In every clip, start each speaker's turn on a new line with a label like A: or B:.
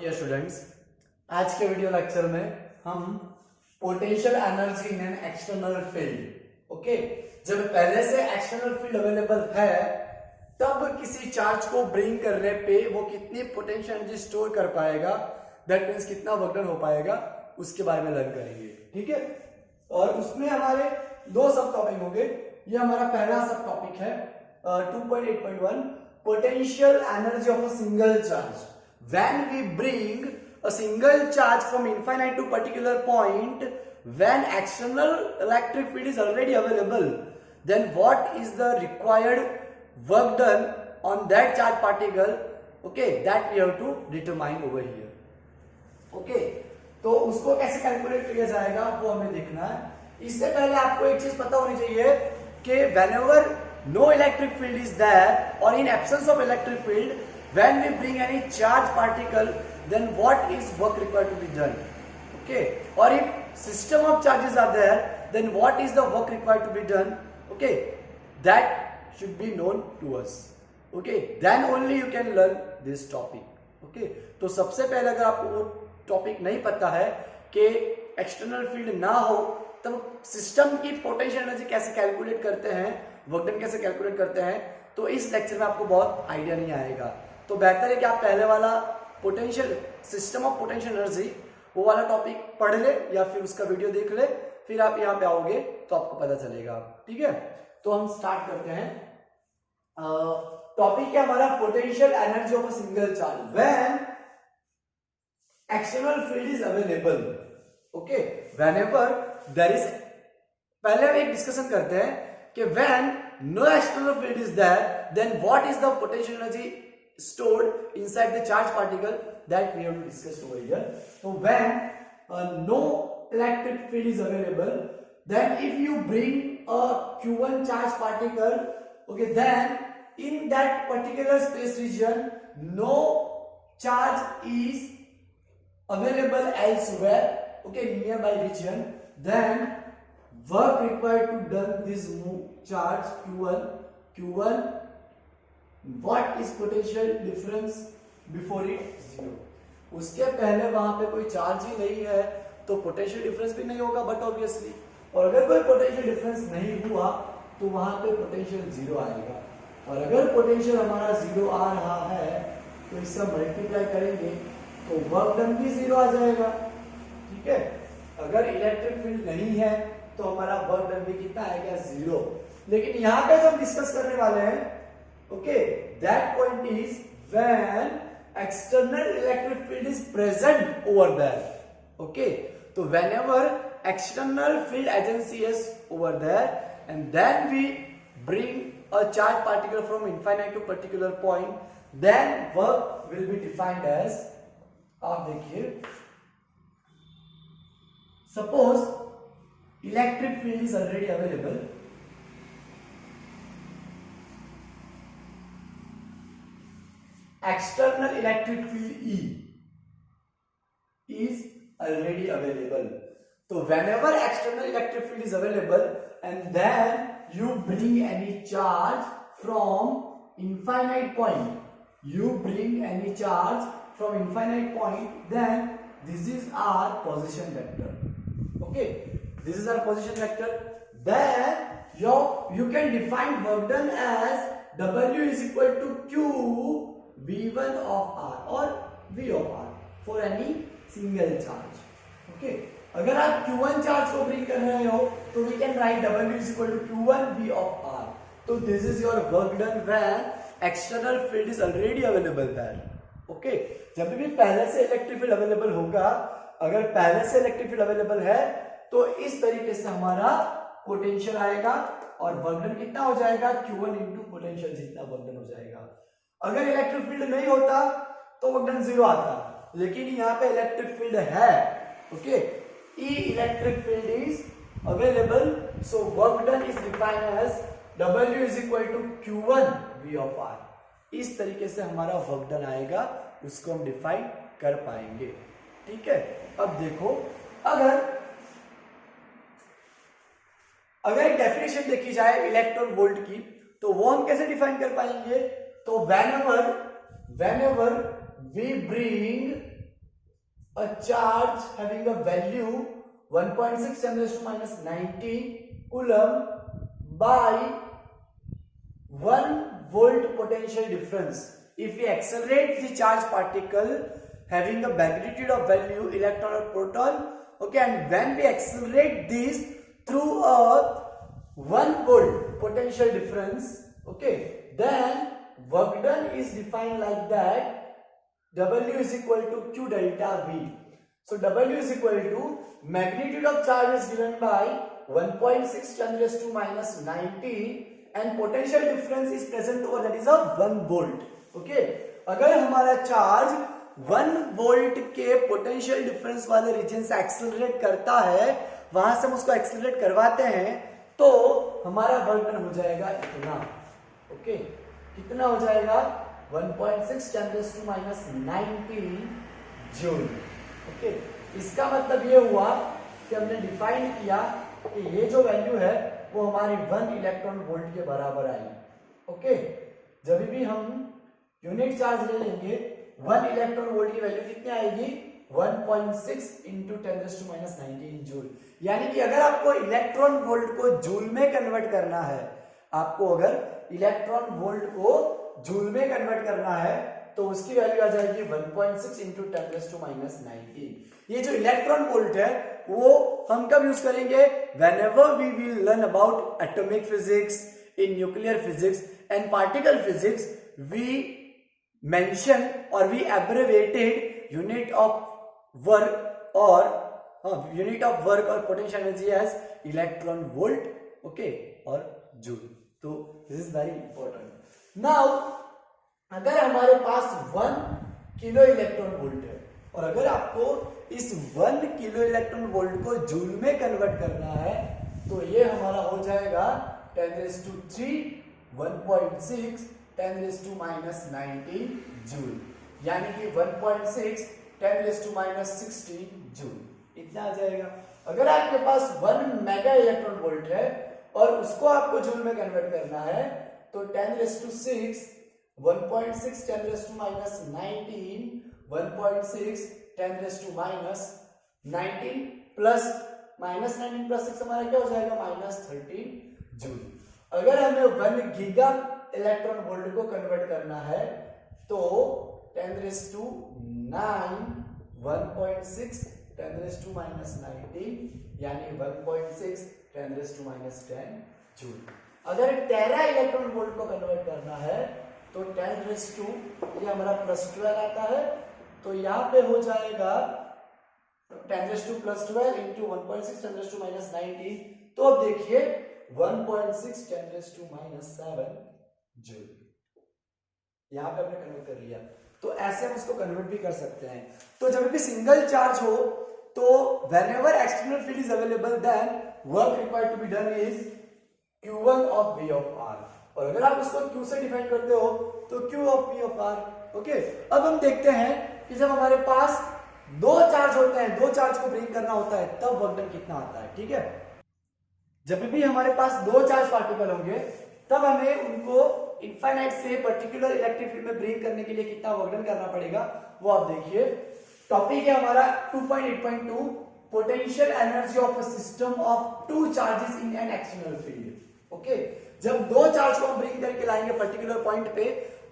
A: Dear students, आज के video lecture में हम potential energy in an external field okay जब पहले से एक्सटर्नल फील्ड अवेलेबल है तब किसी चार्ज को ब्रिंग करने पे वो कितनी पोटेंशियल एनर्जी स्टोर कर पाएगा, दैट मीन्स कितना वर्क डन हो पाएगा, उसके बारे में लर्न करेंगे। ठीक है, और उसमें हमारे दो सब टॉपिक होंगे। ये हमारा पहला सब टॉपिक है 2.8.1 potential energy of a single charge when we bring a single charge from infinite to particular point when external electric field is already available, then what is the required work done on that charge particle, okay, that we have to determine over here. okay, तो उसको कैसे calculate किया जाएगा वो हमें देखना है। इससे पहले आपको एक चीज पता होनी चाहिए कि whenever no electric field is there or in absence of electric field, when we bring any charge particle, then what is work required to be done? Okay, or if system of charges are there, then what is the work required to be done? Okay, that should be known to us. Okay, then only you can learn this topic. Okay, तो सबसे पहले अगर आपको वो topic नहीं पता है कि एक्सटर्नल फील्ड ना हो तब सिस्टम की पोटेंशियल एनर्जी कैसे कैलकुलेट करते हैं, वर्क डन कैसे कैलकुलेट करते हैं, तो इस लेक्चर में आपको बहुत आइडिया नहीं आएगा। तो बेहतर है कि आप पहले वाला potential system of potential energy वो वाला टॉपिक पढ़ ले या फिर उसका वीडियो देख ले, फिर आप यहाँ पे आओगे तो आपको पता चलेगा। ठीक है, तो हम स्टार्ट करते हैं। टॉपिक है हमारा potential energy of a single charge when external field is available. Okay, whenever there is, पहले हम एक डिस्कशन करते हैं कि when no external field is there then what is the potential energy stored inside the charge particle, that we have to discuss over here. So when no electric field is available, then if you bring a q1 charge particle, okay, then in that particular space region no charge is available elsewhere, okay, nearby region, then work required to done this charge q1 what is potential difference before it zero. उसके पहले वहां पे कोई charge ही नहीं है तो potential difference भी नहीं होगा बट ऑब्वियसली, और अगर कोई पोटेंशियल डिफरेंस नहीं हुआ तो वहां पे पोटेंशियल जीरो आएगा, और अगर पोटेंशियल हमारा जीरो आ रहा है तो इससे मल्टीप्लाई करेंगे तो वर्क डन भी जीरो आ जाएगा। ठीक है, अगर इलेक्ट्रिक फील्ड नहीं है तो हमारा वर्क डन भी कितना आएगा, जीरो। लेकिन यहाँ पे जो हम डिस्कस करने वाले हैं, okay, that point is when external electric field is present over there. Okay, so whenever external field agency is over there and then we bring a charge particle from infinite to particular point, then work will be defined as, आप देखिए, suppose electric field is already available, external electric field E is already available. So whenever external electric field is available and then you bring any charge from infinite point, then this is our position vector. Okay, this is our position vector. Then you can define work done as W is equal to Q V1 of R or V of R for any single charge. Okay, अगर आप Q1 charge को bring कर रहे हो तो we can write W is equal to Q1 V of R. तो this is your work done when external field is already available there. Okay, जब भी पहले से इलेक्ट्रिक फील्ड अवेलेबल होगा, अगर पहले से इलेक्ट्रिक फील्ड अवेलेबल है तो इस तरीके से हमारा पोटेंशियल आएगा और वर्क डन कितना हो जाएगा, Q1 इंटू पोटेंशियल जितना वर्क डन हो जाएगा। अगर इलेक्ट्रिक फील्ड नहीं होता तो वर्क डन जीरो आता, लेकिन यहाँ पे इलेक्ट्रिक फील्ड है। Okay, E electric field is available, so work done is defined as W is equal to Q1 V of R। इस तरीके से हमारा वर्क डन आएगा, उसको हम डिफाइन कर पाएंगे। ठीक है, अब देखो, अगर एक डेफिनेशन देखी जाए इलेक्ट्रॉन वोल्ट की तो वो हम कैसे डिफाइन कर पाएंगे, तो whenever we bring a charge having a value 1.6 10 raised to minus 90 coulomb by 1 volt potential difference. If we accelerate the charge particle having a magnitude of value electron or proton, okay, and when we accelerate this through a 1 volt potential difference, okay, then work done is defined like that. W is equal to Q delta V. So W is equal to magnitude of charge is given by 1.6 10 raised to minus 90 and potential difference is present over, that is a 1 volt. Okay, अगर हमारा charge 1 volt के potential difference वाले reason से accelerate करता है, वहां से हम उसको एक्सेलरेट करवाते हैं, तो हमारा वर्क डन हो जाएगा इतना. ओके, कितना हो जाएगा? 1.6 10 raised to minus 90 joule. Okay, इसका मतलब ये हुआ कि हमने डिफाइन किया कि ये जो वैल्यू है वो हमारी 1 इलेक्ट्रॉन वोल्ट के बराबर आई. ओके, जब भी हम यूनिट चार्ज ले लेंगे 1 इलेक्ट्रॉन वोल्ट की वैल्यू कितनी आएगी? 1.6 into 10 raised to minus 19 joule. यानी कि अगर आपको इलेक्ट्रॉन वोल्ट को जूल में कन्वर्ट करना है, आपको अगर इलेक्ट्रॉन वोल्ट को जूल में कन्वर्ट करना है, तो उसकी वैल्यू आ जाएगी 1.6 इंटू 10 raised to minus 19. ये जो इलेक्ट्रॉन वोल्ट है वो हम कब यूज करेंगे? whenever we will learn about atomic physics, in nuclear physics and particle physics, we mention or we abbreviated unit of work or potential energy as electron volt, okay, or joule. तो this is very important. Now अगर हमारे पास 1 kilo electron volt है और अगर आपको इस 1 kilo electron volt को joule में कन्वर्ट करना है, तो ये हमारा हो जाएगा 10 raised to 3 1.6 10 raised to minus 19 joule. यानी कि 1.6 10 raised to minus 16 जूल, इतना आ जाएगा. अगर आपके पास 1 मेगा इलेक्ट्रॉन वोल्ट है और उसको आपको जूल में कन्वर्ट करना है, तो 10 raised to 6 1.6 10 raised to minus 19 1.6 10 raised to minus 19 plus minus 19 plus 6 हमारा क्या हो जाएगा? minus 13 joule. अगर हमें 1 गीगा इलेक्ट्रॉन वोल्ट को कन्वर्ट करना है, तो 10 raised to 9 1.6 10 raised to minus 19 यानी 1.6 10 raised to minus 10 जूल. अगर टेरा इलेक्ट्रॉन वोल्ट को कन्वर्ट करना है, तो 10 raised to ये हमारा प्लस 12 आता है, तो यहाँ पे हो जाएगा 10 raised to plus 12 into 1.6 10 raised to minus 19. तो अब देखिए 1.6 10 raised to minus 7 जूल. यहाँ पे हमने कन्वर्ट कर लिया. तो ऐसे हम उसको कन्वर्ट भी कर सकते हैं. तो जब भी सिंगल चार्ज हो, तो whenever external field is available, then work required to be done is Q1 of V of R. और अगर आप उसको Q से डिफाइन करते हो, तो Q of V of R. Okay, अब हम देखते हैं कि जब हमारे पास दो चार्ज होते हैं, दो चार्ज को ब्रिंग करना होता है, तब वर्क डन कितना आता है. ठीक है, जब भी हमारे पास दो चार्ज पार्टिकल होंगे, तब हमें उनको इनफाइनाइट से पर्टिकुलर इलेक्ट्रिक फील्ड में ब्रिंग करने के लिए कितना वर्क डन करना पड़ेगा, वो आप देखिए. टॉपिक है हमारा 2.8.2 potential energy of a system of two charges in an external field. Okay, जब दो चार्ज को हम ब्रिंग करके लाएंगे पर्टिकुलर पॉइंट पे,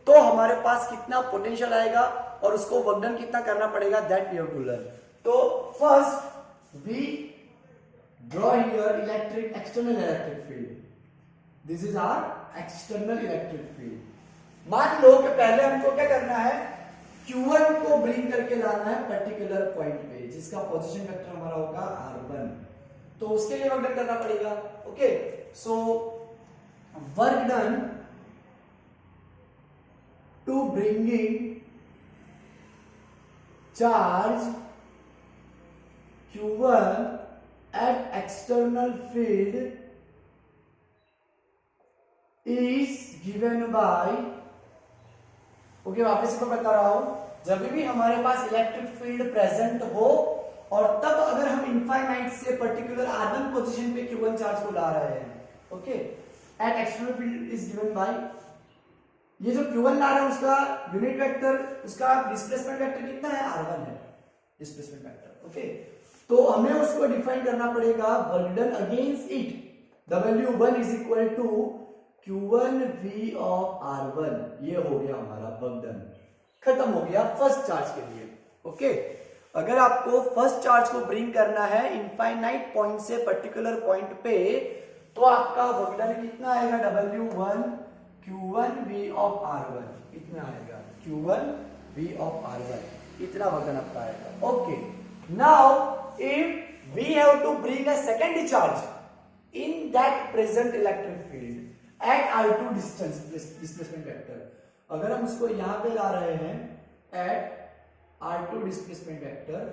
A: तो हमारे पास कितना पोटेंशियल आएगा और उसको वर्क डन कितना करना पड़ेगा, that we have to learn. तो first we draw here electric external electric field. This is our external electric field. मान लो कि पहले हमको क्या करना है, Q1 को ब्रिंग करके लाना है पर्टिकुलर पॉइंट पे, जिसका पोजीशन वेक्टर हमारा होगा R1. तो उसके लिए वर्क डन करना पड़ेगा. Okay, so work done to bringing charge Q1 at external field is given by, okay, वापस से मैं बता रहा हूं, जब भी हमारे पास इलेक्ट्रिक फील्ड प्रेजेंट हो और तब अगर हम इनफाइनाइट से पर्टिकुलर R1 पोजीशन पे Q1 चार्ज को ला रहे हैं, okay, at external field is given by, ये जो Q1 ला रहे हैं उसका यूनिट वेक्टर, उसका डिस्प्लेसमेंट वेक्टर कितना है, R1 है. Displacement vector. ओके, तो हमें उसको डिफाइन करना पड़ेगा work done against it. W1 is equal to Q1V of R1। ये हो गया हमारा वर्क डन, खत्म हो गया फर्स्ट चार्ज के लिए। ओके, अगर आपको फर्स्ट चार्ज को ब्रिंग करना है इनफाइनाइट पॉइंट से पर्टिकुलर पॉइंट पे, तो आपका वर्क डन कितना आएगा? W1 Q1V ऑफ R1 इतना आएगा, Q1V ऑफ R1 इतना वर्क डन आपका आएगा। Okay, now if we have to bring a second charge in that present electric field at R2 distance displacement vector, अगर हम उसको यहां पे ला रहे हैं एट R2 डिस्प्लेसमेंट वेक्टर,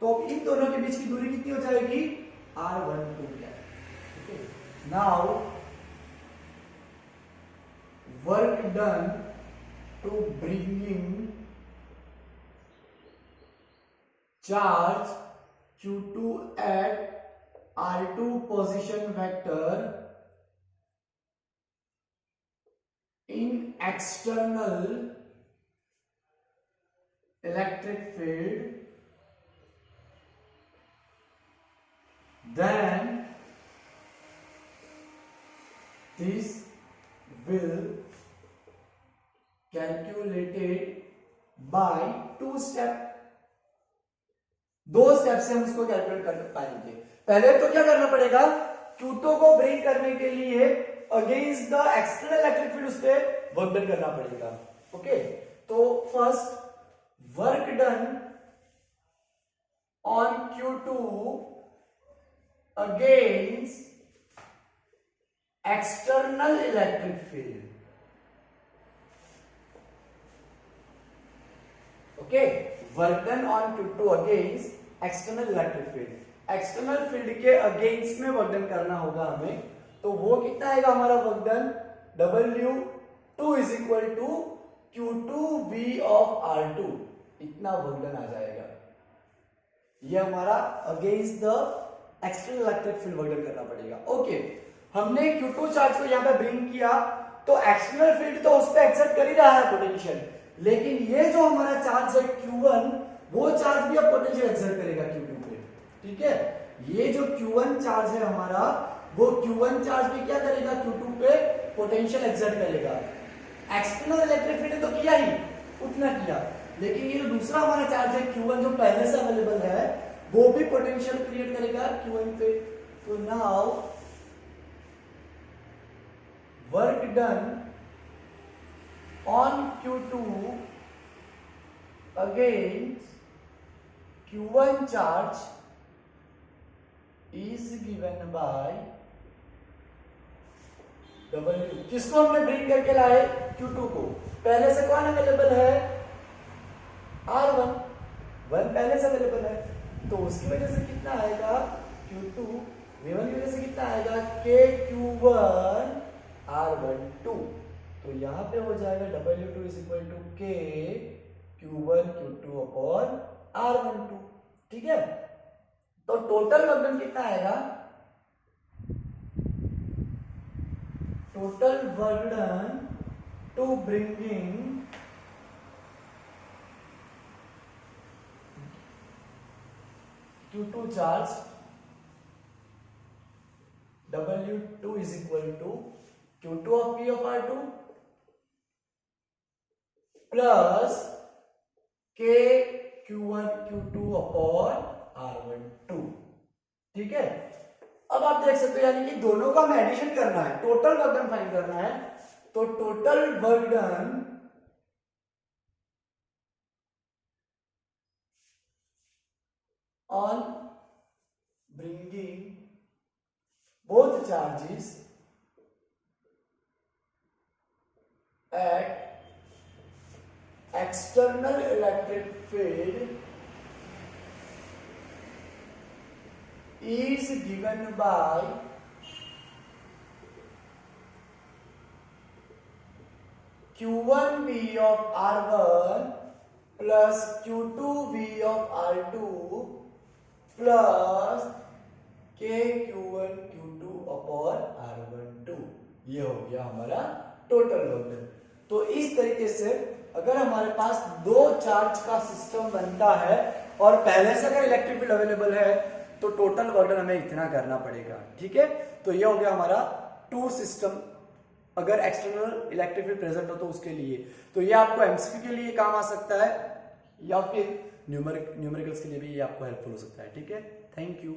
A: तो अब इन दोनों के बीच की दूरी कितनी हो जाएगी? R12। Now work done to bringing charge Q2 at R2 position vector in external electric field, then this will calculated by 2 step। दो स्टेप से हम उसको कैलकुलेट कर पाएंगे। पहले तो क्या करना पड़ेगा? Q2 को ब्रेक करने के लिए against the external electric field उस पर वर्क डन करना पड़ेगा। ओके, तो first work done on Q2 against external electric field. Okay, work done on Q2 against external electric field. External field के अगेंस्ट में वर्क डन करना होगा हमें, तो वो कितना आएगा हमारा work done? W2 is equal to Q2V of R2 इतना वर्क डन आ जाएगा। ये हमारा against the external electric field work done करना पड़ेगा। ओके, हमने Q2 चार्ज को यहां पे ब्रिंग किया, तो एक्सटर्नल फील्ड तो उस पर एक्सेप्ट कर ही रहा है पोटेंशियल, लेकिन ये जो हमारा चार्ज है Q1, वो चार्ज भी अब पोटेंशियल एक्सर्ट करेगा Q2 पे। ठीक है, ये जो Q1 चार्ज है हमारा, वो Q1 चार्ज भी क्या करेगा? Q2 पे पोटेंशियल एक्सर्ट करेगा। एक्सटर्नल इलेक्ट्रिक फील्ड तो किया ही, उतना किया, लेकिन ये जो दूसरा हमारा चार्ज है Q1 जो पहले से अवेलेबल है, वो भी पोटेंशियल क्रिएट करेगा Q1 पे। तो now work done on Q2 against Q1 charge is given by W। किसको हमने ब्रिंग करके लाए? Q2 को। पहले से कौन अवेलेबल है? R1, 1 पहले से अवेलेबल है, तो उसकी वजह से कितना आएगा? Q2 V1 की वजह से कितना आएगा? KQ1 R12। तो यहां पे हो जाएगा W2 is equal to K Q1 Q2 upon R12। ठीक है, तो टोटल वर्क डन कितना आएगा? Total work done to bringing Q2 charge W2 is equal to Q2 of V of R2 plus K Q1 Q2 upon R12। ठीक है, अब आप देख सकते हो, यानी कि दोनों का हमें एडिशन करना है, टोटल वर्क डन फाइंड करना है। तो total work done on bringing both charges at external electric field is given by Q1V of R1 plus Q2V of R2 plus KQ1 Q2 upon R12। ये हो गया हमारा total work done. तो इस तरीके से अगर हमारे पास दो चार्ज का सिस्टम बनता है, और पहले से अगर इलेक्ट्रिक फील्ड अवेलेबल है तो टोटल बर्डन हमें इतना करना पड़ेगा। ठीक है, तो ये हो गया हमारा टू सिस्टम, अगर एक्सटर्नल इलेक्ट्रिक फील्ड प्रेजेंट हो तो उसके लिए। तो ये आपको एमसीक्यू के लिए काम आ सकता है या फिर न्यूमेरिकल्स के लिए भी ये आपको हेल्पफुल हो सकता है। ठीक है, थैंक यू।